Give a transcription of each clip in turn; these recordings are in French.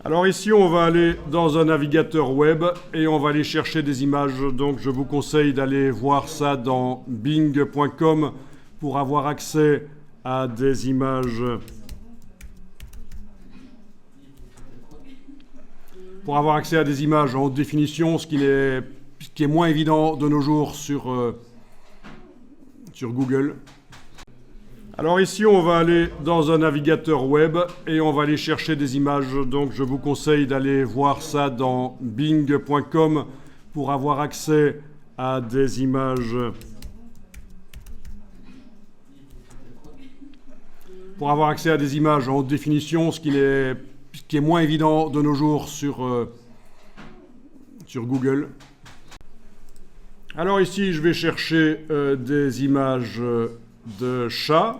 Alors ici, on va aller dans un navigateur web et on va aller chercher des images. Donc je vous conseille d'aller voir ça dans bing.com pour avoir accès à des images. Pour avoir accès à des images en haute définition, ce qui est moins évident de nos jours sur Google. Alors ici, on va aller dans un navigateur web et on va aller chercher des images. Donc je vous conseille d'aller voir ça dans bing.com pour avoir accès à des images. Pour avoir accès à des images en haute définition, ce qui est moins évident de nos jours sur Google. Alors ici, je vais chercher des images de chats,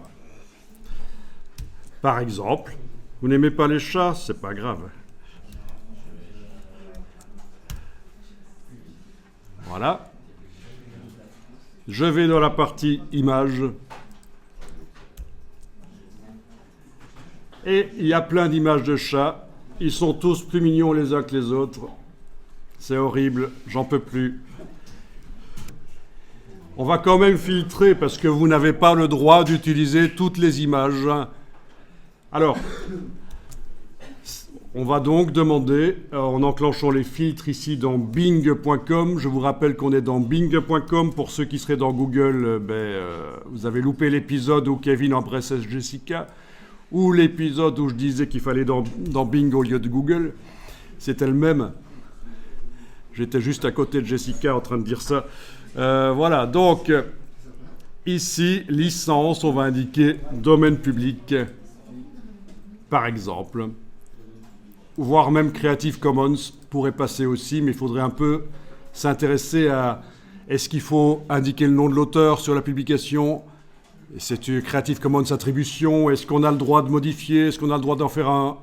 par exemple. Vous n'aimez pas les chats, c'est pas grave. Voilà. Je vais dans la partie images. Et il y a plein d'images de chats. Ils sont tous plus mignons les uns que les autres. C'est horrible, j'en peux plus. On va quand même filtrer parce que vous n'avez pas le droit d'utiliser toutes les images. Alors, on va donc demander, en enclenchant les filtres ici dans bing.com, je vous rappelle qu'on est dans bing.com, pour ceux qui seraient dans Google, vous avez loupé l'épisode où Kevin embrassait Jessica, ou l'épisode où je disais qu'il fallait dans Bing au lieu de Google. C'était le même. J'étais juste à côté de Jessica en train de dire ça. Voilà, donc ici, licence, on va indiquer domaine public, par exemple, voire même Creative Commons pourrait passer aussi, mais il faudrait un peu s'intéresser à est-ce qu'il faut indiquer le nom de l'auteur sur la publication, c'est une Creative Commons attribution, est-ce qu'on a le droit de modifier, est-ce qu'on a le droit d'en faire un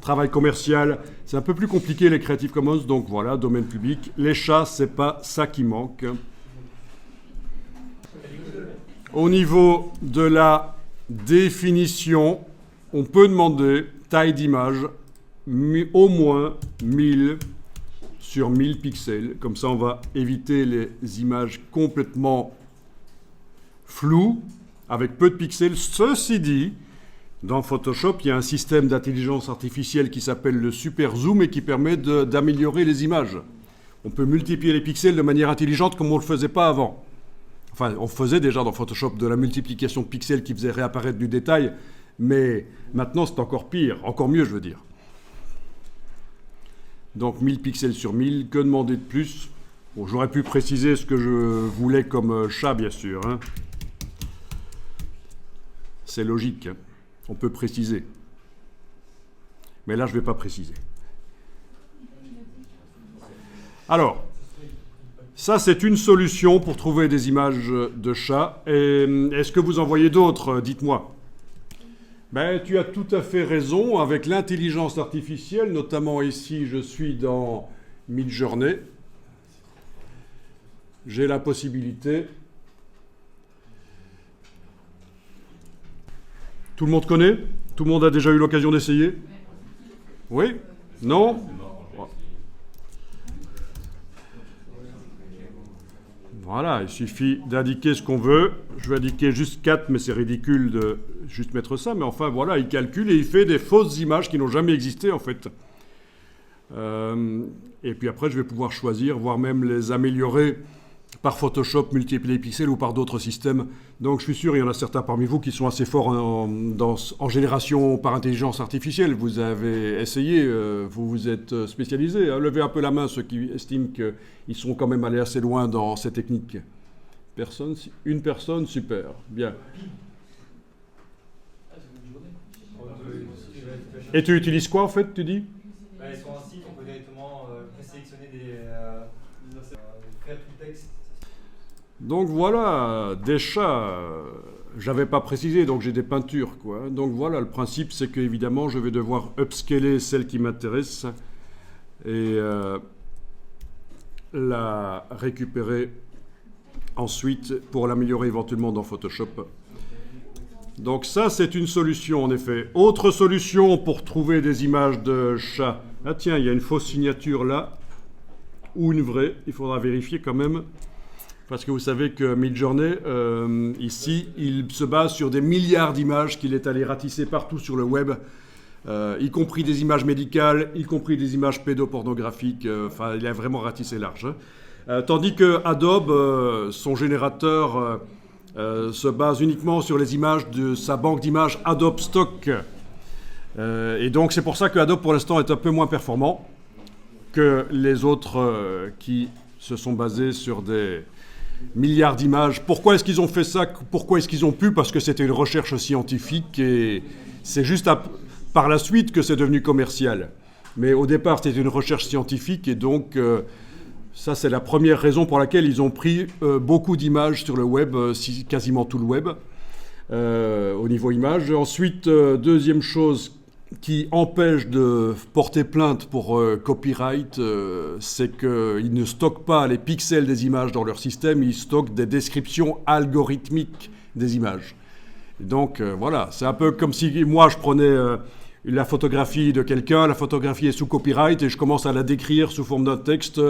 travail commercial. C'est un peu plus compliqué les Creative Commons, donc voilà, domaine public. Les chats, c'est pas ça qui manque. Au niveau de la définition, on peut demander taille d'image au moins 1000 sur 1000 pixels. Comme ça, on va éviter les images complètement floues, avec peu de pixels. Ceci dit, dans Photoshop, il y a un système d'intelligence artificielle qui s'appelle le Super Zoom et qui permet d'améliorer les images. On peut multiplier les pixels de manière intelligente comme on ne le faisait pas avant. Enfin, on faisait déjà dans Photoshop de la multiplication de pixels qui faisait réapparaître du détail, mais maintenant c'est encore pire, encore mieux je veux dire. Donc 1000 pixels sur 1000, que demander de plus? Bon, j'aurais pu préciser ce que je voulais comme chat bien sûr. Hein. C'est logique, hein. On peut préciser. Mais là je ne vais pas préciser. Alors, ça, c'est une solution pour trouver des images de chats. Est-ce que vous en voyez d'autres? Dites-moi. Tu as tout à fait raison. Avec l'intelligence artificielle, notamment ici, je suis dans Midjourney. J'ai la possibilité. Tout le monde connaît? Tout le monde a déjà eu l'occasion d'essayer? Oui? Non? Voilà, il suffit d'indiquer ce qu'on veut. Je vais indiquer juste 4, mais c'est ridicule de juste mettre ça. Mais enfin, voilà, il calcule et il fait des fausses images qui n'ont jamais existé, en fait. Et puis après, je vais pouvoir choisir, voire même les améliorer par Photoshop, multiplier les pixels ou par d'autres systèmes. Donc, je suis sûr, il y en a certains parmi vous qui sont assez forts en génération par intelligence artificielle. Vous avez essayé, vous vous êtes spécialisé. Hein. Levez un peu la main ceux qui estiment qu'ils sont quand même allés assez loin dans ces techniques. Personne? Une personne? Super. Bien. Et tu utilises quoi, en fait, tu dis? Sur un site, on peut directement présélectionner des faire tout texte. Donc voilà, des chats, j'avais pas précisé, donc j'ai des peintures, quoi. Donc voilà, le principe, c'est qu'évidemment, je vais devoir upscaler celle qui m'intéresse et la récupérer ensuite pour l'améliorer éventuellement dans Photoshop. Donc ça, c'est une solution, en effet. Autre solution pour trouver des images de chats Ah tiens, il y a une fausse signature là, ou une vraie, il faudra vérifier quand même. Parce que vous savez que Midjourney, ici, il se base sur des milliards d'images qu'il est allé ratisser partout sur le web, y compris des images médicales, y compris des images pédopornographiques. Enfin, il a vraiment ratissé large. Tandis que Adobe, son générateur, se base uniquement sur les images de sa banque d'images Adobe Stock. Et donc, c'est pour ça que Adobe, pour l'instant, est un peu moins performant que les autres qui se sont basés sur des milliards d'images. Pourquoi est-ce qu'ils ont fait ça? Pourquoi est-ce qu'ils ont pu? Parce que c'était une recherche scientifique et c'est juste par la suite que c'est devenu commercial. Mais au départ, c'était une recherche scientifique et donc ça, c'est la première raison pour laquelle ils ont pris beaucoup d'images sur le web, quasiment tout le web, au niveau images. Ensuite, deuxième chose qui empêche de porter plainte pour copyright, c'est qu'ils ne stockent pas les pixels des images dans leur système, ils stockent des descriptions algorithmiques des images. Et donc voilà, c'est un peu comme si moi je prenais la photographie de quelqu'un, la photographie est sous copyright et je commence à la décrire sous forme d'un texte.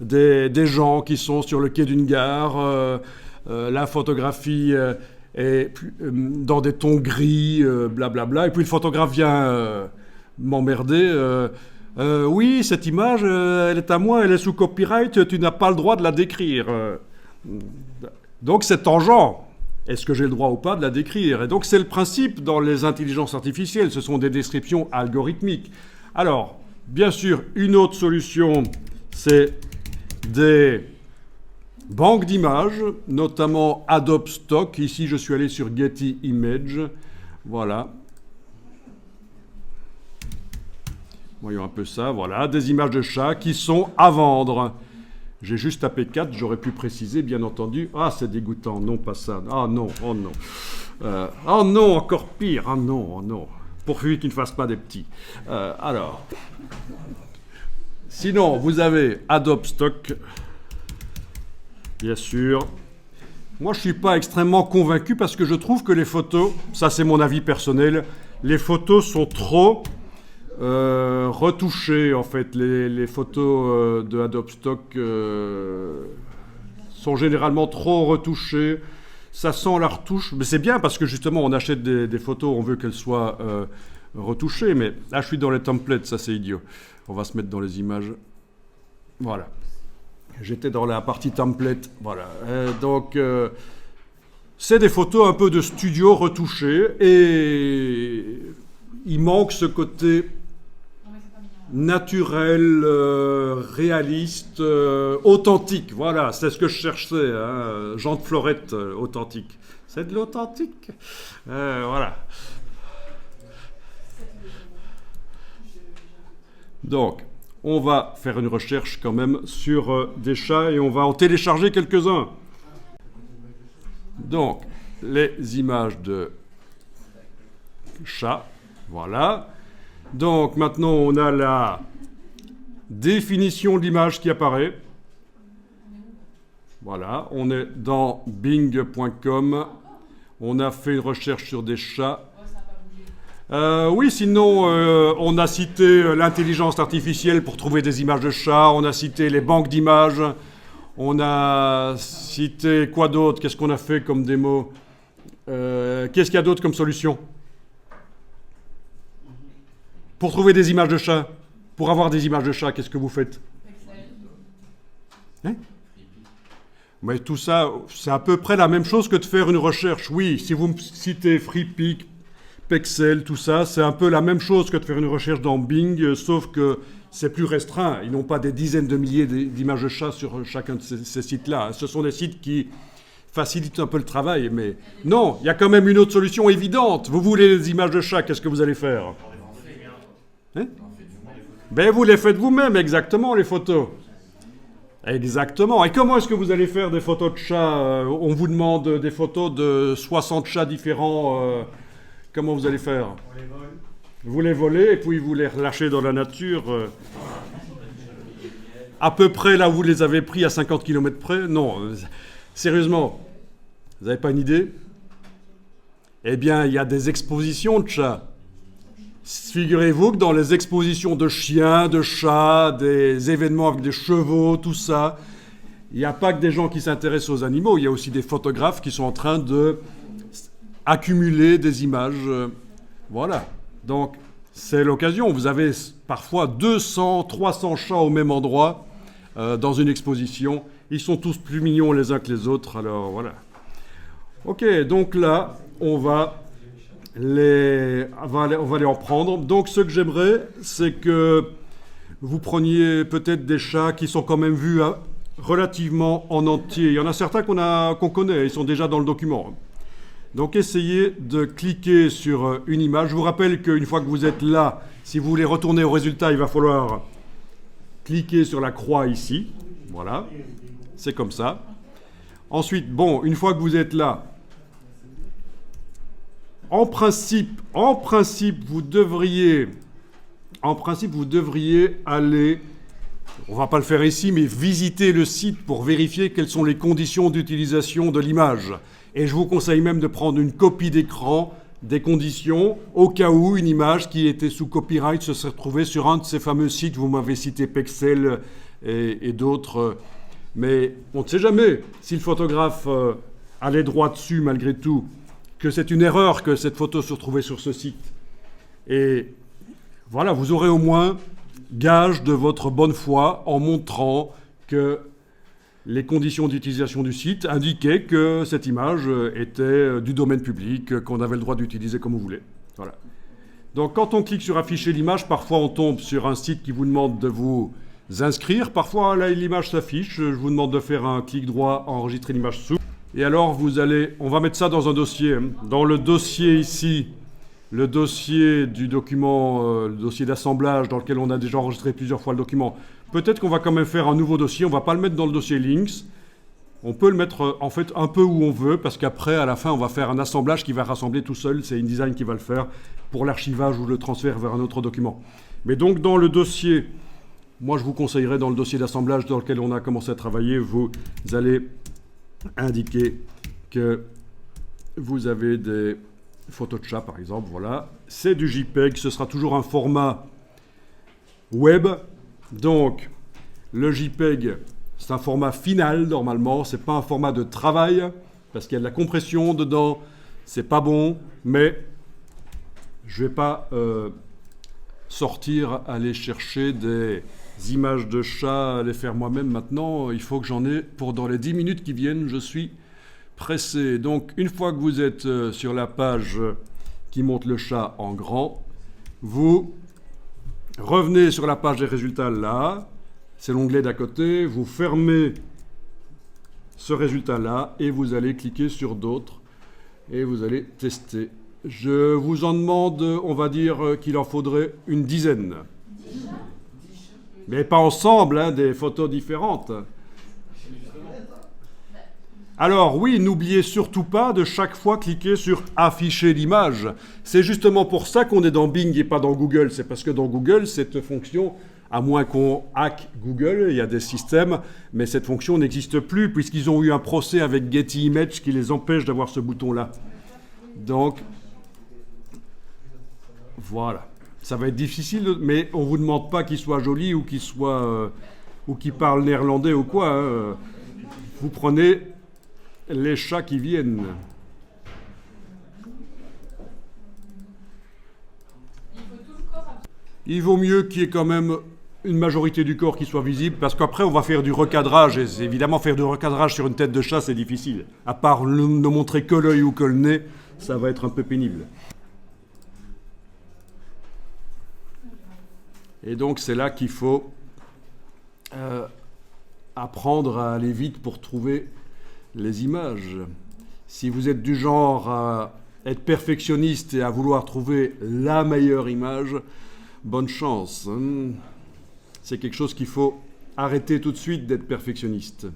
Des gens qui sont sur le quai d'une gare, la photographie est dans des tons gris, blablabla. Et puis le photographe vient m'emmerder. Oui, cette image, elle est à moi, elle est sous copyright, tu n'as pas le droit de la décrire. Donc c'est tangent. Est-ce que j'ai le droit ou pas de la décrire? Et donc c'est le principe dans les intelligences artificielles, ce sont des descriptions algorithmiques. Alors, bien sûr, une autre solution, c'est des banques d'images, notamment Adobe Stock. Ici, je suis allé sur Getty Images. Voilà. Voyons un peu ça. Voilà, des images de chats qui sont à vendre. J'ai juste tapé 4, j'aurais pu préciser, bien entendu. Ah, c'est dégoûtant, non, pas ça. Ah non, oh non. Oh non, encore pire. Ah non, oh non. Pourvu qu'il ne fasse pas des petits. Alors. Sinon, vous avez Adobe Stock, bien sûr. Moi, je ne suis pas extrêmement convaincu parce que je trouve que les photos, ça c'est mon avis personnel, les photos sont trop retouchées en fait. Les photos de Adobe Stock sont généralement trop retouchées. Ça sent la retouche, mais c'est bien parce que justement on achète des photos, on veut qu'elles soient retouchées, mais là je suis dans les templates, ça c'est idiot. On va se mettre dans les images. Voilà. J'étais dans la partie template. Voilà. Donc, c'est des photos un peu de studio retouchées et il manque ce côté naturel, réaliste, authentique. Voilà, c'est ce que je cherchais. Hein. Jean de Florette, authentique. C'est de l'authentique. Voilà. Donc, on va faire une recherche quand même sur des chats et on va en télécharger quelques-uns. Donc, les images de chats, voilà. Donc, maintenant, on a la définition de l'image qui apparaît. Voilà, on est dans bing.com. On a fait une recherche sur des chats. Oui, sinon, on a cité l'intelligence artificielle pour trouver des images de chats, on a cité les banques d'images, on a cité quoi d'autre? Qu'est-ce qu'on a fait comme démo? Qu'est-ce qu'il y a d'autre comme solution? Pour trouver des images de chats, pour avoir des images de chats, qu'est-ce que vous faites? Hein? Mais tout ça, c'est à peu près la même chose que de faire une recherche. Oui, si vous me citez FreePic, Pexel, tout ça, c'est un peu la même chose que de faire une recherche dans Bing, sauf que c'est plus restreint. Ils n'ont pas des dizaines de milliers d'images de chats sur chacun de ces sites-là. Ce sont des sites qui facilitent un peu le travail, mais non, il y a quand même une autre solution évidente. Vous voulez des images de chats, qu'est-ce que vous allez faire? Hein? Ben, vous les faites vous-même, exactement, les photos. Exactement. Et comment est-ce que vous allez faire des photos de chats? On vous demande des photos de 60 chats différents. Comment vous allez faire? On les vole. Vous les volez et puis vous les relâchez dans la nature. À peu près là où vous les avez pris à 50 km près? Non. Sérieusement, vous n'avez pas une idée? Eh bien, il y a des expositions de chats. Figurez-vous que dans les expositions de chiens, de chats, des événements avec des chevaux, tout ça, il n'y a pas que des gens qui s'intéressent aux animaux, il y a aussi des photographes qui sont en train de accumuler des images. Voilà. Donc, c'est l'occasion. Vous avez parfois 200, 300 chats au même endroit dans une exposition. Ils sont tous plus mignons les uns que les autres. Alors, voilà. Ok, donc là, on va les en prendre. Donc, ce que j'aimerais, c'est que vous preniez peut-être des chats qui sont quand même vus relativement en entier. Il y en a certains qu'on connaît, ils sont déjà dans le document. Donc essayez de cliquer sur une image. Je vous rappelle qu'une fois que vous êtes là, si vous voulez retourner au résultat, il va falloir cliquer sur la croix ici. Voilà, c'est comme ça. Ensuite, bon, une fois que vous êtes là, en principe, vous devriez aller, on ne va pas le faire ici, mais visiter le site pour vérifier quelles sont les conditions d'utilisation de l'image. Et je vous conseille même de prendre une copie d'écran des conditions, au cas où une image qui était sous copyright se serait retrouvée sur un de ces fameux sites. Vous m'avez cité Pexel et d'autres. Mais on ne sait jamais si le photographe a les droits dessus malgré tout, que c'est une erreur que cette photo se retrouvait sur ce site. Et voilà, vous aurez au moins gage de votre bonne foi en montrant que les conditions d'utilisation du site indiquaient que cette image était du domaine public, qu'on avait le droit d'utiliser comme vous voulez. Voilà. Donc quand on clique sur afficher l'image, parfois on tombe sur un site qui vous demande de vous inscrire. Parfois là, l'image s'affiche, je vous demande de faire un clic droit, enregistrer l'image sous. Et alors on va mettre ça dans un dossier. Dans le dossier ici, le dossier du document, le dossier d'assemblage dans lequel on a déjà enregistré plusieurs fois le document. Peut-être qu'on va quand même faire un nouveau dossier, on ne va pas le mettre dans le dossier links. On peut le mettre en fait un peu où on veut, parce qu'après, à la fin, on va faire un assemblage qui va rassembler tout seul. C'est InDesign qui va le faire pour l'archivage ou le transfert vers un autre document. Mais donc dans le dossier, moi je vous conseillerais dans le dossier d'assemblage dans lequel on a commencé à travailler, vous allez indiquer que vous avez des photos de chat par exemple, voilà. C'est du JPEG, ce sera toujours un format web. Donc, le JPEG, c'est un format final normalement, c'est pas un format de travail, parce qu'il y a de la compression dedans, c'est pas bon, mais je vais pas aller chercher des images de chats, les faire moi-même maintenant, il faut que j'en ai pour dans les 10 minutes qui viennent, je suis pressé. Donc, une fois que vous êtes sur la page qui montre le chat en grand, vous revenez sur la page des résultats là, c'est l'onglet d'à côté, vous fermez ce résultat là et vous allez cliquer sur d'autres et vous allez tester. Je vous en demande, on va dire qu'il en faudrait une dizaine. Mais pas ensemble, hein, des photos différentes. Alors oui, n'oubliez surtout pas de chaque fois cliquer sur « Afficher l'image ». C'est justement pour ça qu'on est dans Bing et pas dans Google. C'est parce que dans Google, cette fonction, à moins qu'on hack Google, il y a des systèmes, mais cette fonction n'existe plus puisqu'ils ont eu un procès avec Getty Images qui les empêche d'avoir ce bouton-là. Donc, voilà. Ça va être difficile, mais on ne vous demande pas qu'il soit joli ou qu'il parle néerlandais ou quoi. Hein. Vous prenez les chats qui viennent. Il vaut mieux qu'il y ait quand même une majorité du corps qui soit visible, parce qu'après on va faire du recadrage, et évidemment faire du recadrage sur une tête de chat c'est difficile. À part ne montrer que l'œil ou que le nez, ça va être un peu pénible. Et donc c'est là qu'il faut apprendre à aller vite pour trouver les images. Si vous êtes du genre à être perfectionniste et à vouloir trouver la meilleure image, bonne chance. C'est quelque chose qu'il faut arrêter tout de suite d'être perfectionniste.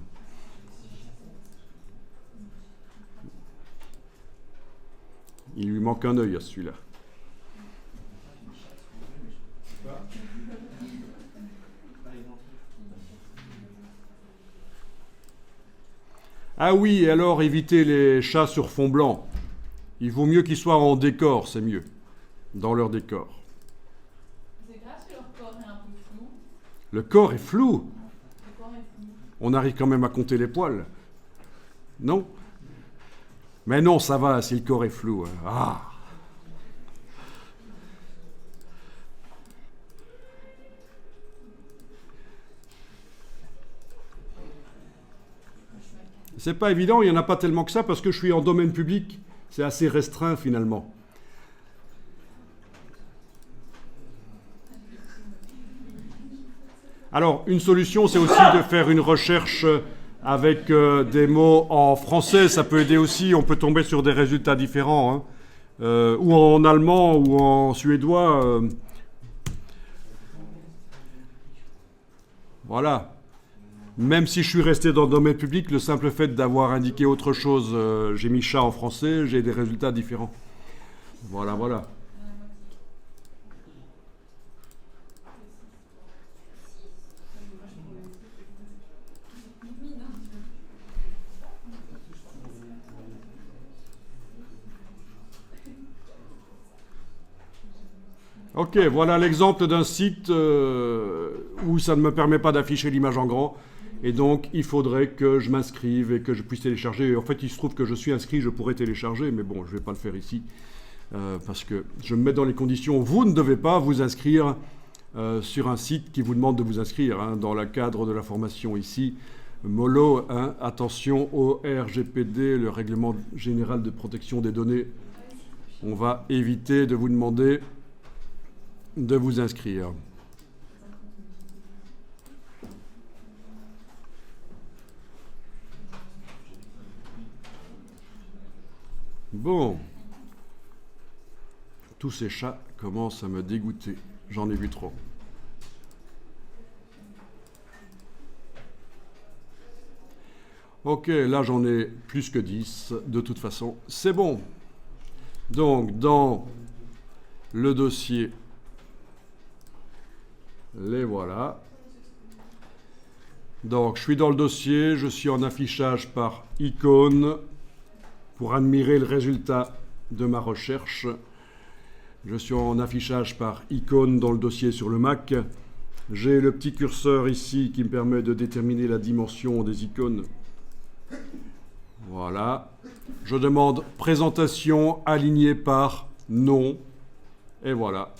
Il lui manque un œil à celui-là. Ah oui, et alors évitez les chats sur fond blanc. Il vaut mieux qu'ils soient en décor, c'est mieux, dans leur décor. Le corps est flou. On arrive quand même à compter les poils. Non? Mais non, ça va, si le corps est flou. Ah! C'est pas évident, il n'y en a pas tellement que ça parce que je suis en domaine public. C'est assez restreint finalement. Alors, une solution, c'est aussi de faire une recherche avec des mots en français. Ça peut aider aussi, on peut tomber sur des résultats différents. Hein. Ou en allemand ou en suédois. Voilà. Même si je suis resté dans le domaine public, le simple fait d'avoir indiqué autre chose, j'ai mis chat en français, j'ai des résultats différents. Voilà, voilà. Ok, voilà l'exemple d'un site où ça ne me permet pas d'afficher l'image en grand. Et donc, il faudrait que je m'inscrive et que je puisse télécharger. En fait, il se trouve que je suis inscrit, je pourrais télécharger, mais bon, je ne vais pas le faire ici. Parce que je me mets dans les conditions. Vous ne devez pas vous inscrire sur un site qui vous demande de vous inscrire. Hein, dans le cadre de la formation ici, MOLO, hein, attention au RGPD, le Règlement général de protection des données. On va éviter de vous demander de vous inscrire. Bon. Tous ces chats commencent à me dégoûter. J'en ai vu trop. Ok, là j'en ai plus que 10. De toute façon, c'est bon. Donc, dans le dossier, les voilà. Donc, je suis dans le dossier, je suis en affichage par icône pour admirer le résultat de ma recherche. Je suis en affichage par icône dans le dossier sur le Mac. J'ai le petit curseur ici qui me permet de déterminer la dimension des icônes. Voilà. Je demande présentation alignée par nom. Et voilà.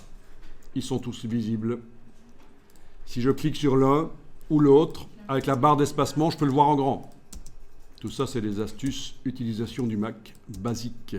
Ils sont tous visibles. Si je clique sur l'un ou l'autre, avec la barre d'espacement, je peux le voir en grand. Tout ça, c'est des astuces utilisation du Mac basique.